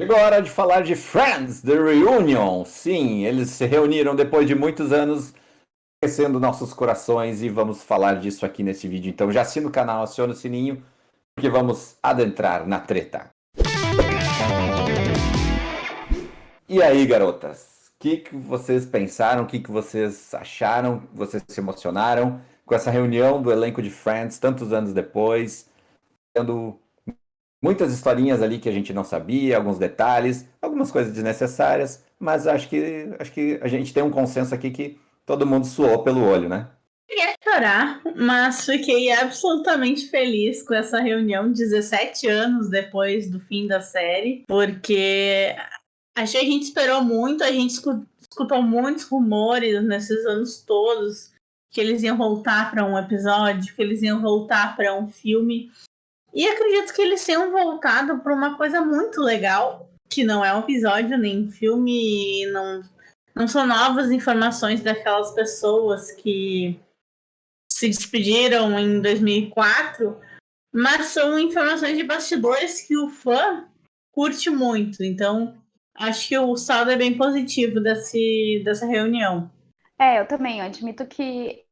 Chegou a hora de falar de Friends, The Reunion. Sim, eles se reuniram depois de muitos anos, aquecendo nossos corações e vamos falar disso aqui nesse vídeo. Então já assina o canal, aciona o sininho, porque vamos adentrar na treta. E aí, garotas? O que vocês pensaram? O que vocês acharam? Vocês se emocionaram com essa reunião do elenco de Friends tantos anos depois? Tendo muitas historinhas ali que a gente não sabia, alguns detalhes, algumas coisas desnecessárias, mas acho que a gente tem um consenso aqui que todo mundo suou pelo olho, né? Queria chorar, mas fiquei absolutamente feliz com essa reunião 17 anos depois do fim da série, porque achei que a gente esperou muito, a gente escutou muitos rumores nesses anos todos que eles iam voltar para um episódio, que eles iam voltar para um filme. E acredito que eles tenham voltado para uma coisa muito legal, que não é um episódio nem um filme, não são novas informações daquelas pessoas que se despediram em 2004, mas são informações de bastidores que o fã curte muito. Então, acho que o saldo é bem positivo dessa reunião. Eu também. Eu admito que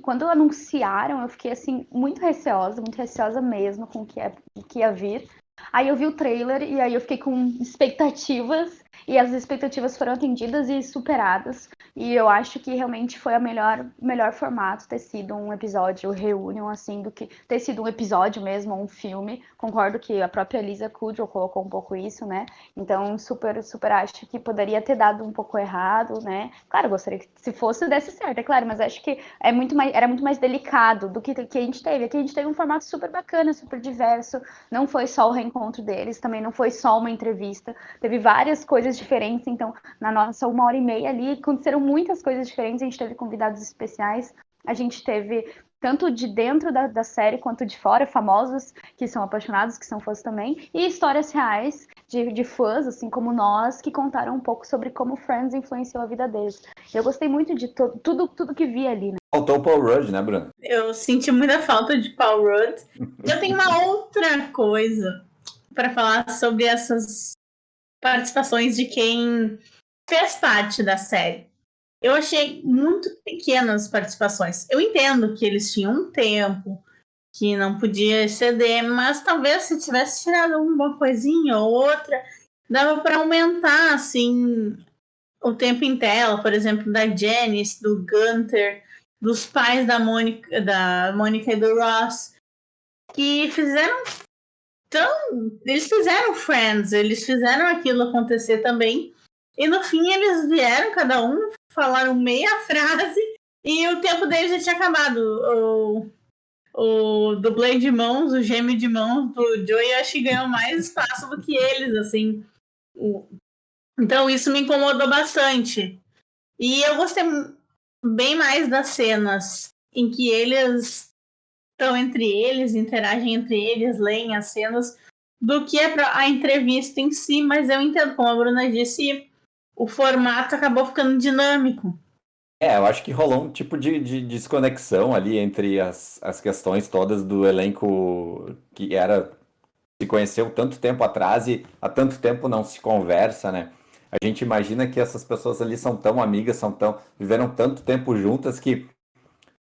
quando anunciaram, eu fiquei assim muito receosa mesmo com o que ia vir. Aí eu vi o trailer e aí eu fiquei com expectativas e as expectativas foram atendidas e superadas. E eu acho que realmente foi o melhor formato ter sido um episódio reunion, assim, do que ter sido um episódio mesmo, um filme. Concordo que a própria Lisa Kudrow colocou um pouco isso, né? Então, super acho que poderia ter dado um pouco errado, né? Claro, gostaria que se fosse desse certo, é claro, mas acho que era muito mais delicado do que a gente teve. Aqui a gente teve um formato super bacana, super diverso. Não foi só o reencontro deles, também não foi só uma entrevista. Teve várias coisas diferentes, então, na nossa 1h30 ali, aconteceram muitas coisas diferentes. A gente teve convidados especiais, a gente teve tanto de dentro da série quanto de fora, famosos que são apaixonados, que são fãs também, e histórias reais de fãs, assim como nós, que contaram um pouco sobre como Friends influenciou a vida deles. Eu gostei muito de tudo que vi ali, né? Faltou o Paul Rudd, né, Bruno? Eu senti muita falta de Paul Rudd. Eu tenho uma outra coisa para falar sobre essas participações de quem fez parte da série. Eu achei muito pequenas participações. Eu entendo que eles tinham um tempo, que não podia exceder, mas talvez se tivesse tirado uma coisinha ou outra, dava para aumentar assim o tempo em tela, por exemplo, da Janice, do Gunther, dos pais da Mônica e do Ross, que eles fizeram Friends, eles fizeram aquilo acontecer também. E no fim eles vieram, cada um, falaram meia frase e o tempo deles já tinha acabado. O dublê de mãos, o gêmeo de mãos do Joey, acho que ganhou mais espaço do que eles, assim. Então isso me incomodou bastante. E eu gostei bem mais das cenas em que eles estão entre eles, interagem entre eles, leem as cenas, do que a entrevista em si, mas eu entendo, como a Bruna disse, o formato acabou ficando dinâmico. Eu acho que rolou um tipo de desconexão ali entre as questões todas do elenco que se conheceu tanto tempo atrás e há tanto tempo não se conversa, né? A gente imagina que essas pessoas ali são tão amigas, viveram tanto tempo juntas que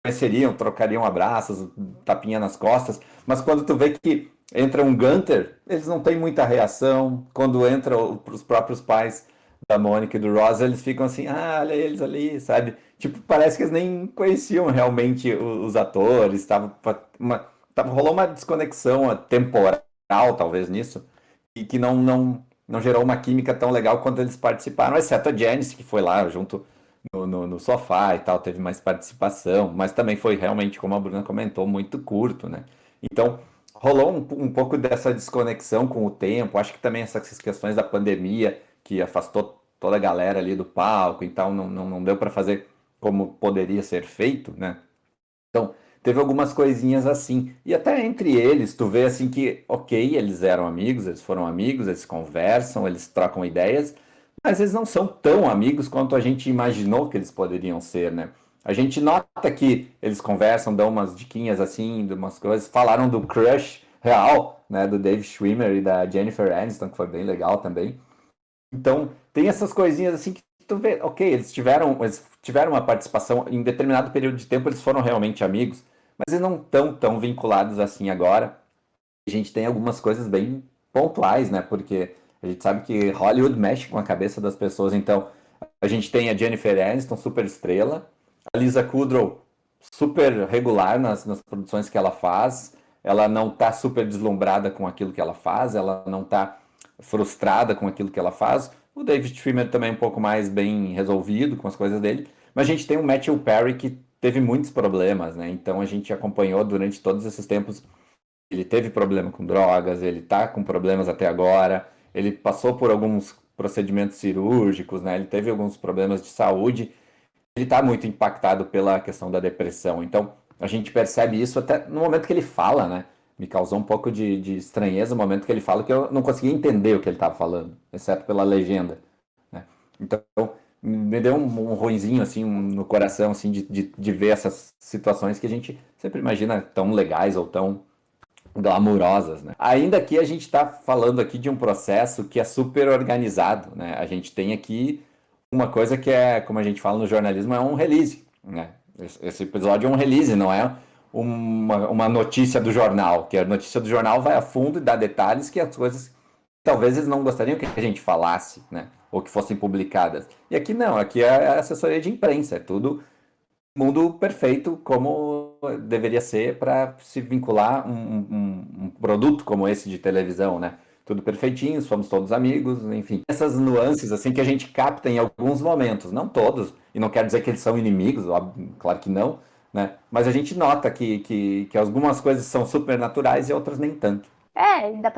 conheceriam, trocariam abraços, tapinha nas costas, mas quando tu vê que entra um Gunther, eles não têm muita reação. Quando entram os próprios pais da Mônica e do Ross, eles ficam assim, olha eles ali, sabe? Tipo, parece que eles nem conheciam realmente os atores, rolou uma desconexão temporal, talvez, nisso, e que não gerou uma química tão legal quanto eles participaram, exceto a Janice, que foi lá junto no sofá e tal, teve mais participação, mas também foi realmente, como a Bruna comentou, muito curto, né? Então, rolou um pouco dessa desconexão com o tempo, acho que também essas questões da pandemia, que afastou toda a galera ali do palco, então não deu para fazer como poderia ser feito, né? Então, teve algumas coisinhas assim. E até entre eles, tu vê assim que, ok, eles eram amigos, eles foram amigos, eles conversam, eles trocam ideias, mas eles não são tão amigos quanto a gente imaginou que eles poderiam ser, né? A gente nota que eles conversam, dão umas diquinhas assim, de umas coisas, falaram do crush real, né, do Dave Schwimmer e da Jennifer Aniston, que foi bem legal também. Então, tem essas coisinhas assim que tu vê, ok, eles tiveram uma participação em determinado período de tempo, eles foram realmente amigos, mas eles não estão tão vinculados assim agora. A gente tem algumas coisas bem pontuais, né? Porque a gente sabe que Hollywood mexe com a cabeça das pessoas. Então, a gente tem a Jennifer Aniston, super estrela, a Lisa Kudrow, super regular nas produções que ela faz. Ela não tá super deslumbrada com aquilo que ela faz, ela não tá frustrada com aquilo que ela faz. O David Schwimmer também é um pouco mais bem resolvido com as coisas dele. Mas a gente tem o Matthew Perry que teve muitos problemas, né? Então a gente acompanhou durante todos esses tempos. Ele teve problema com drogas, ele tá com problemas até agora, ele passou por alguns procedimentos cirúrgicos, né? Ele teve alguns problemas de saúde, ele tá muito impactado pela questão da depressão. Então, a gente percebe isso até no momento que ele fala, né? Me causou um pouco de estranheza no momento que ele fala que eu não conseguia entender o que ele estava falando, exceto pela legenda, né? Então, me deu um ruinzinho, assim, no coração, assim, de ver essas situações que a gente sempre imagina tão legais ou tão glamurosas, né? Ainda que a gente está falando aqui de um processo que é super organizado, né? A gente tem aqui uma coisa que é, como a gente fala no jornalismo, é um release, né? Esse episódio é um release, não é uma notícia do jornal, que a notícia do jornal vai a fundo e dá detalhes que as coisas talvez eles não gostariam que a gente falasse, né? Ou que fossem publicadas. E aqui não, aqui é a assessoria de imprensa, é tudo mundo perfeito como deveria ser para se vincular um produto como esse de televisão, né? Tudo perfeitinho, somos todos amigos, enfim. Essas nuances assim que a gente capta em alguns momentos, não todos, e não quer dizer que eles são inimigos, óbvio, claro que não, né? Mas a gente nota que algumas coisas são supernaturais e outras nem tanto.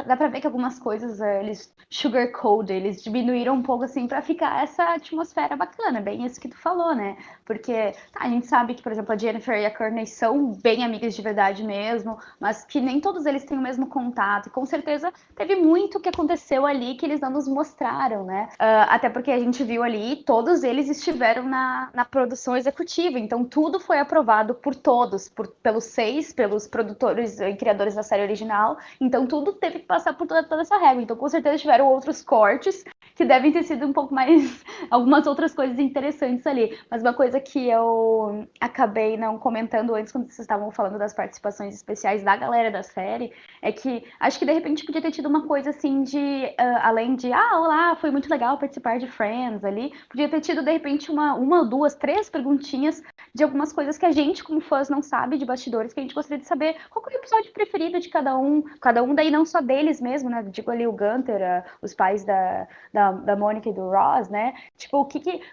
Dá pra ver que algumas coisas eles sugarcoat, eles diminuíram um pouco assim pra ficar essa atmosfera bacana, bem isso que tu falou, né? Porque a gente sabe que, por exemplo, a Jennifer e a Courtney são bem amigas de verdade mesmo, mas que nem todos eles têm o mesmo contato, e com certeza teve muito que aconteceu ali que eles não nos mostraram, né? Até porque a gente viu ali, todos eles estiveram na produção executiva, então tudo foi aprovado por todos, pelos 6, pelos produtores e criadores da série original, então tudo teve que passar por toda essa regra. Então, com certeza, tiveram outros cortes que devem ter sido um pouco mais. Algumas outras coisas interessantes ali. Mas uma coisa que eu acabei não comentando antes, quando vocês estavam falando das participações especiais da galera da série, é que acho que de repente podia ter tido uma coisa assim de. Além de, olá, foi muito legal participar de Friends ali, podia ter tido de repente uma, duas, três perguntinhas de algumas coisas que a gente, como fãs, não sabe de bastidores, que a gente gostaria de saber qual é o episódio preferido de cada um daí não só deles mesmo, né? Digo ali o Gunter, os pais da Mônica e do Ross, né? Tipo,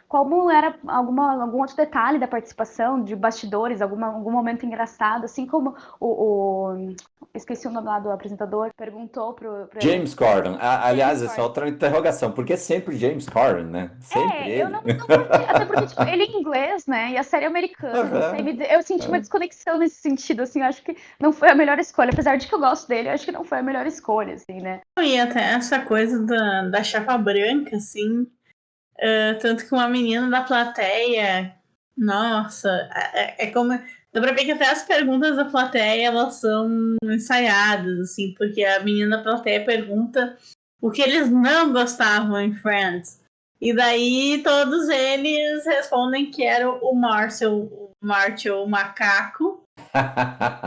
como era algum outro detalhe da participação, de bastidores, algum momento engraçado, assim como esqueci o nome lá do apresentador, perguntou pro James Corden. Aliás, James essa é Corden. outra interrogação. Por que sempre James Corden, né? Sempre Eu ele. não curti, até porque, tipo, ele é inglês, né, e a série é americana, não sei, Aham. eu senti uma desconexão nesse sentido, assim, eu acho que não foi a melhor escolha, apesar de que eu gosto dele, eu acho que não foi a melhor escolha, assim, né. E até essa coisa da chapa branca, assim, tanto que uma menina da plateia, nossa, é como... Dá pra ver que até as perguntas da plateia, elas são ensaiadas, assim, porque a menina da plateia pergunta o que eles não gostavam em Friends. E daí todos eles respondem que era o Marshall, o macaco,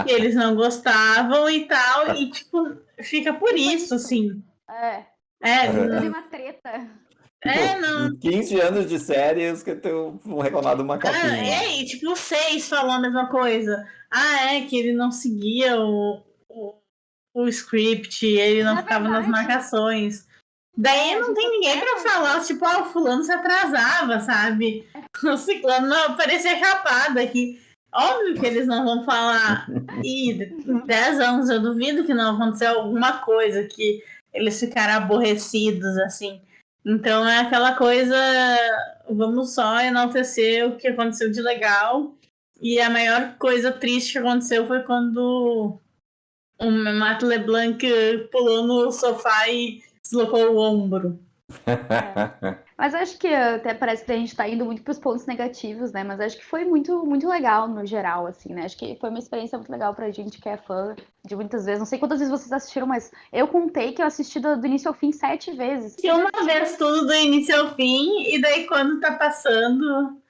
que eles não gostavam e tal, e tipo, fica por E foi isso, isso. assim. É, É, não tem Aham. uma treta. é, Tipo, não. em 15 anos de série, os que vão reclamar do macaquinho lá. Tipo, o 6 falou a mesma coisa. Que ele não seguia o script, ele não Na ficava nas verdade, marcações. Daí a não gente tem ninguém até pra pode falar, ver. tipo, o fulano se atrasava, sabe? O ciclano não, parecia chapado aqui. Óbvio que eles não vão falar. E em 10 anos eu duvido que não aconteceu alguma coisa que eles ficaram aborrecidos, assim. Então é aquela coisa, vamos só enaltecer o que aconteceu de legal. E a maior coisa triste que aconteceu foi quando o Matt LeBlanc pulou no sofá e deslocou o ombro. Mas acho que até parece que a gente tá indo muito pros pontos negativos, né? Mas acho que foi muito, muito legal no geral, assim, né? Acho que foi uma experiência muito legal pra gente que é fã de muitas vezes. Não sei quantas vezes vocês assistiram, mas eu contei que eu assisti do início ao fim 7 vezes. E uma vez tudo do início ao fim, e daí quando tá passando,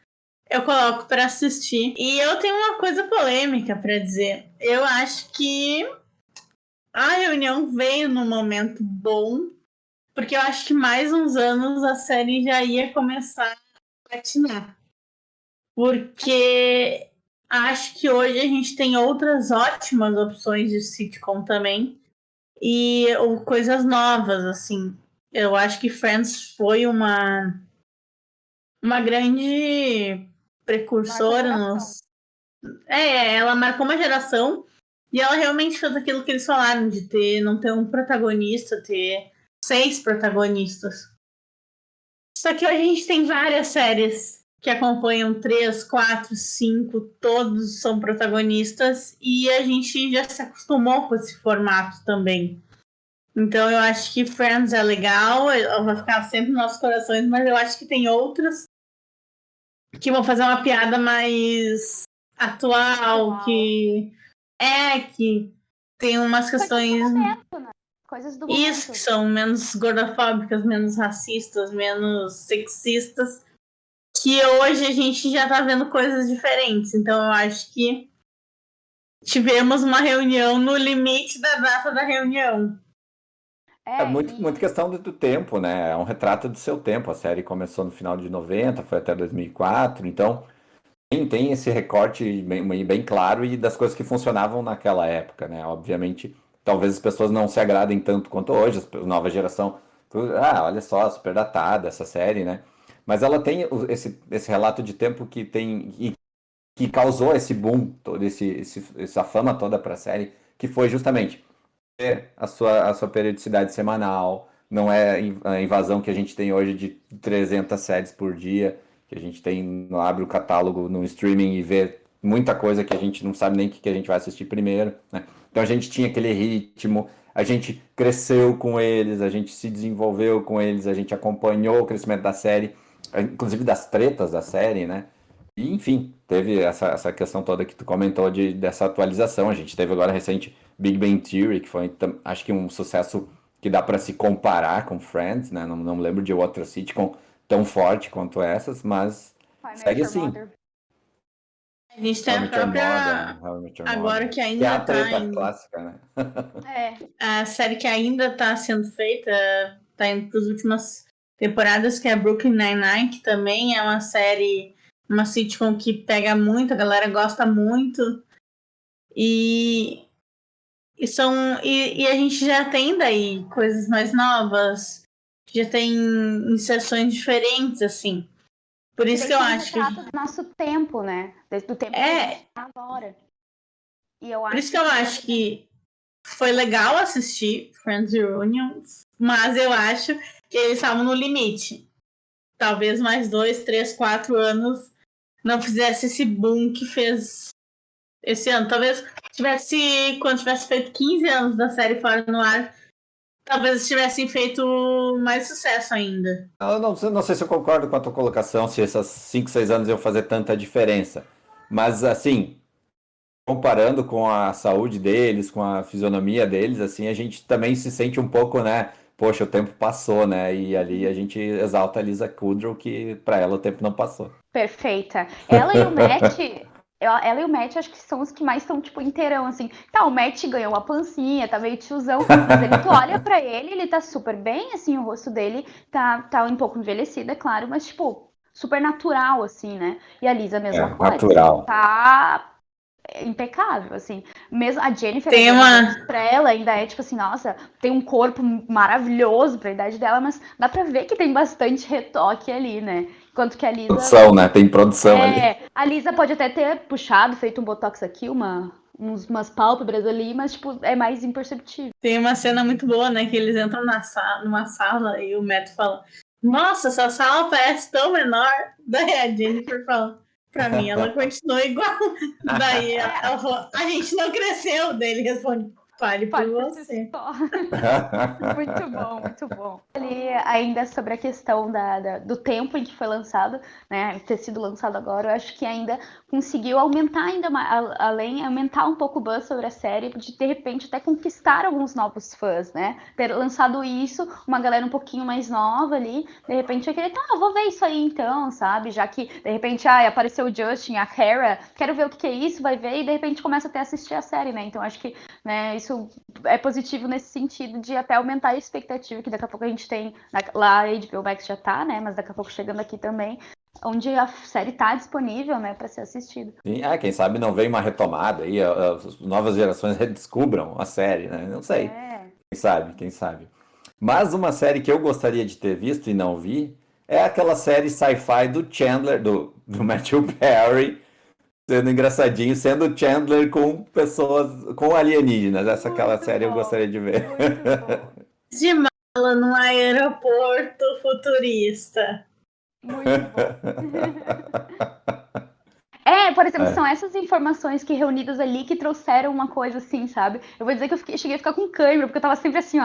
eu coloco pra assistir. E eu tenho uma coisa polêmica pra dizer. Eu acho que a reunião veio num momento bom, porque eu acho que mais uns anos a série já ia começar a patinar. Porque acho que hoje a gente tem outras ótimas opções de sitcom também. Ou coisas novas, assim. Eu acho que Friends foi uma grande precursora nos. Ela marcou uma geração e ela realmente fez aquilo que eles falaram, de não ter um protagonista, ter 6 protagonistas. Só que hoje a gente tem várias séries que acompanham 3, 4, 5, todos são protagonistas, e a gente já se acostumou com esse formato também. Então eu acho que Friends é legal, ela vai ficar sempre nos nossos corações, mas eu acho que tem outras que vão fazer uma piada mais atual, que tem umas questões. Coisas do Isso, momento. que são menos gordofóbicas, menos racistas, menos sexistas, que hoje a gente já tá vendo coisas diferentes. Então eu acho que tivemos uma reunião no limite da data da reunião. É muito questão do tempo, né? É um retrato do seu tempo. A série começou no final de 90, foi até 2004, então tem esse recorte bem claro e das coisas que funcionavam naquela época, né? Obviamente, talvez as pessoas não se agradem tanto quanto hoje, a nova geração. Olha só, super datada essa série, né? Mas ela tem esse relato de tempo que tem e que causou esse boom, todo essa fama toda para a série, que foi justamente a sua periodicidade semanal, não é a invasão que a gente tem hoje de 300 séries por dia, que a gente tem, abre o catálogo no streaming e vê muita coisa que a gente não sabe nem o que a gente vai assistir primeiro, né? Então a gente tinha aquele ritmo, a gente cresceu com eles, a gente se desenvolveu com eles, a gente acompanhou o crescimento da série, inclusive das tretas da série, né? E, enfim, teve essa questão toda que tu comentou dessa atualização. A gente teve agora recente Big Bang Theory, que foi, acho que um sucesso que dá para se comparar com Friends, né? Não me lembro de outra sitcom tão forte quanto essas, mas segue assim. A gente tem How I a Met Your própria. Mother, How I Met Your Agora Mother. que Que é ainda a tá treta clássica, né? a série que ainda tá sendo feita, tá indo para as últimas temporadas, que é Brooklyn Nine-Nine, que também é uma série, uma sitcom que pega muito, a galera gosta muito. E a gente já tem daí coisas mais novas, já tem inserções diferentes, assim. Por isso que eu acho que. Do nosso tempo, né? Do tempo que a gente tá agora. E eu Por isso que eu acho que foi legal assistir Friends Reunion, mas eu acho que eles estavam no limite. Talvez mais 2, 3, 4 anos não fizesse esse boom que fez esse ano. Talvez quando tivesse feito 15 anos da série fora no ar, talvez tivessem feito mais sucesso ainda. Eu não sei se eu concordo com a tua colocação, se essas 5, 6 anos iam fazer tanta diferença. Mas, assim, comparando com a saúde deles, com a fisionomia deles, assim, a gente também se sente um pouco, né? Poxa, o tempo passou, né? E ali a gente exalta a Lisa Kudrow, que pra ela o tempo não passou. Perfeita. Ela e o Matt acho que são os que mais estão, tipo, inteirão, assim. Tá, o Matt ganhou uma pancinha, tá meio tiozão, mas tu olha pra ele tá super bem, assim, o rosto dele tá um pouco envelhecido, é claro, mas, tipo, super natural, assim, né? E a Lisa, a mesma coisa. Natural. Tá impecável, assim. Mesmo a Jennifer, pra ela ainda é tipo assim, nossa, tem um corpo maravilhoso pra idade dela, mas dá pra ver que tem bastante retoque ali, né? Enquanto que a Lisa... Produção, né? Tem produção ali. A Lisa pode até ter puxado, feito um botox aqui, umas pálpebras ali, mas, tipo, é mais imperceptível. Tem uma cena muito boa, né? Que eles entram numa sala e o Matt fala: Nossa, essa sala parece tão menor. Daí a Jennifer fala: Pra mim, ela continua igual. Daí ela falou: A gente não cresceu. Daí ele responde: Fale por Pode por si você. só. Muito bom, muito bom. Ali, ainda sobre a questão do tempo em que foi lançado, né? Ter sido lançado agora, eu acho que ainda conseguiu aumentar ainda mais, aumentar um pouco o buzz sobre a série, de repente até conquistar alguns novos fãs, né? Ter lançado isso, uma galera um pouquinho mais nova ali, de repente eu queria, vou ver isso aí então, sabe? Já que de repente apareceu o Justin, a Kara, quero ver o que é isso, vai ver, e de repente começa até a assistir a série, né? Então acho que, né, isso é positivo nesse sentido de até aumentar a expectativa, que daqui a pouco a gente tem, lá a HBO Max já tá, né, mas daqui a pouco chegando aqui também, onde a série tá disponível, né, para ser assistida. Sim, quem sabe não vem uma retomada aí, as novas gerações redescubram a série, né? Não sei. Quem sabe. Mas uma série que eu gostaria de ter visto e não vi é aquela série sci-fi do Chandler, do Matthew Perry, sendo engraçadinho, sendo Chandler com pessoas, com alienígenas. Essa aquela série eu gostaria de ver. Muito bom. De mala num aeroporto futurista. Muito bom. Por exemplo, são essas informações que reunidas ali que trouxeram uma coisa assim, sabe? Eu vou dizer que eu cheguei a ficar com câimbra, porque eu tava sempre assim,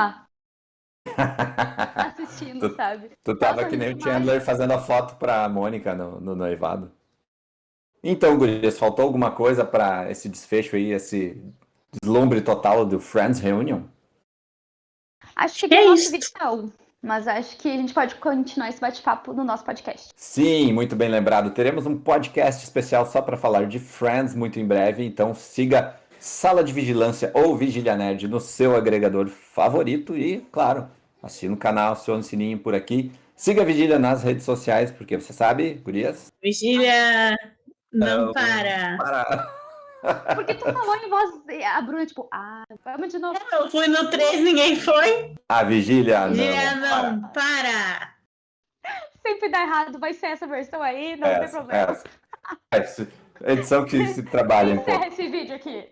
assistindo, sabe? Tu tava que nem o Chandler fazendo a foto pra Mônica no noivado. Então, gurias, faltou alguma coisa pra esse desfecho aí, esse deslumbre total do Friends Reunion? Acho que deu nosso vídeo não, mas acho que a gente pode continuar esse bate-papo no nosso podcast. Sim, muito bem lembrado. Teremos um podcast especial só para falar de Friends muito em breve, então siga Sala de Vigilância ou Vigília Nerd no seu agregador favorito e, claro, assina o canal, aciona o sininho por aqui. Siga a Vigília nas redes sociais, porque você sabe, gurias? Vigília não para. Porque tu falou em voz, a Bruna, tipo, vamos de novo. Eu fui no 3, ninguém foi. A Vigília Vigília não para. Sempre dá errado, vai ser essa versão aí, não tem problema. Edição que se trabalha. Encerra esse vídeo aqui.